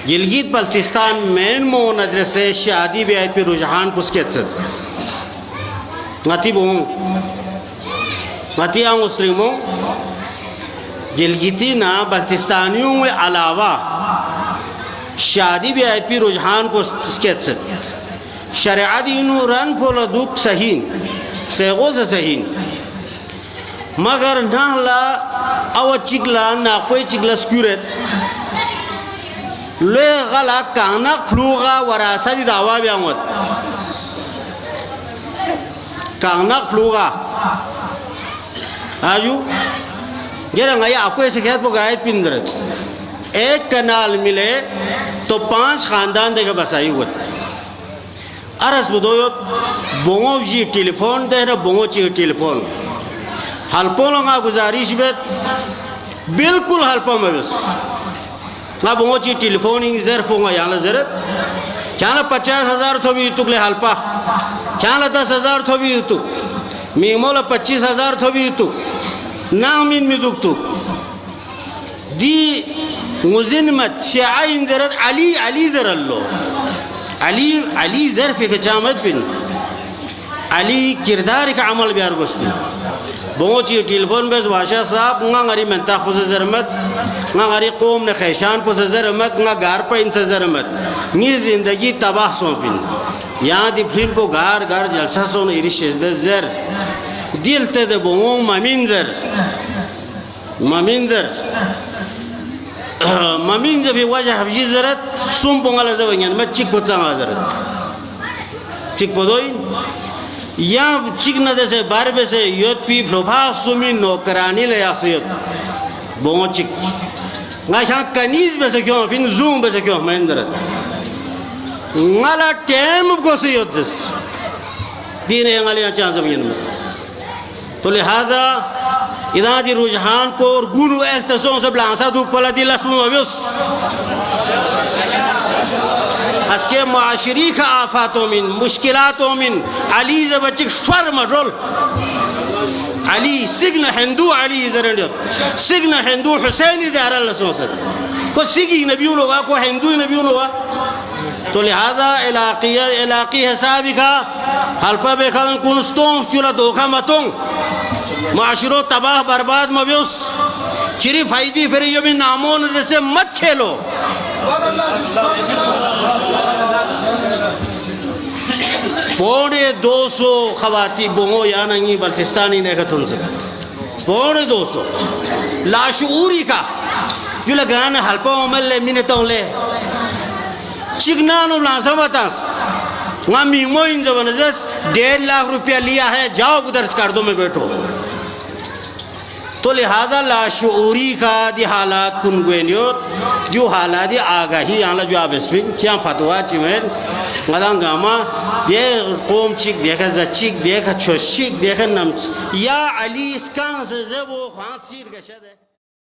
Gilgit Baltistan main मोन adrese शादी ब्याह पे रुझान पुस्केच ngati bong ngati ang usrimo Gilgiti ना बल्तिस्तानियों में अलावा शादी ब्याह पे रुझान पुस्केच शरियती नूरन पोला दुख सहीन सेगो से सहीन मगर नाला अव चिकला ना कोई चिकला स्क्यूरेट ले गला काना फ्लूगा वरासा दी दावा ब्यांगत काना फ्लूगा आजू ये रंगा ये आपको ऐसे कहते गायत पिंदर एक कनाल मिले तो 5 खानदान देगा बसाई हुआ अरस बुदोयो बोंगो जी टेलीफोन दे ना बोंगो ची टेलीफोन हल्पों लगा गुजारिश बेत बिल्कुल हल्पों में बस ना बोंगो ची टेलीफोन इंग ज़र फोंगा याना ज़रत क्या ना 50,000 थो भी तुकले हल्पा क्या ना 10,000 थो भी तुक मीमोला 25,000 थो भी तुक ना अमीन में दुख तुक दी मुजिन मत शाइन ज़रत अली अली ज़रल्लो अली अली ज़र्फ़ के चामत बिन अली किरदार का अमल बिहार गुस्बी बोंची टेलीफोन बेस वाशा साहब ngari mentah पुसे ज़रमत ngari कौम ने खैशान पुसे ज़रमत गार पर इनसे ज़रमत नी ज़िंदगी तबाह सोपिन यहाँ दी फिल्म को गार गार जलसा सोन इरिशेज़ दे ज़र दिल ते दे बोंग ममिंज़र ममिंज़र ममिन जब ये वाजा हब्जी ज़रत सुम पोंगला ज़बंगन में चिक पोचांगा ज़रत चिक पोदोइन या चिक न जैसे बार बे से योत पी फ्लोभा सुमी नौकरानी ले आसियत बोंग चिक गायहाँ कनीज़ बे से क्यों फिर ज़ूम बे से क्यों महिंद्रत गाला टेम को से योत जिस दीने गाले आचार ज़मीन में तो लिहाजा इदादी रुझान को और गुरु एल्तसों से ब्लांसा धूप वाला दिल असलुम अव्युस असके माशरी का आफातों में मुश्किलातों में अली ज़बचिक स्वर मरोल अली सिग्न हिंदू अली ज़रंडियो सिग्न हिंदू हुसैन ज़हरा लसों से को सिगी नबियों लोगा को हिंदू नबियों लोगा तो लिहाजा इलाक़ी हिसाबी का हल्पा बेखान कुनस्तों चुला धोखा मतों माशरो तबाह बर्बाद मव्यूस चिरी फायदी फिर ये भी नामों जैसे मत खेलो पौने 200 खवाती बोंगो या नहीं बल्तिस्तानी ने कथुन से पौने 200 लाशूरी का जो लगाना हल्पा उमल ले मिनटों ले चिकनानो लाज़मतास गामी मोइन जब नजस 1.5 लाख रुपया लिया है जाओ उधर स्कार्डो में बैठो तो लिहाजा लाशूरी का दी हालात कुनगुनियोत जो हालात दी आगाही आला जो आबस्पिन क्या फतवा चिमेन गदां गामा ये कौम चिक देखा जचिक देखा छोशिक देखा नम या अली इसका से वो हाथ सीर का शद है।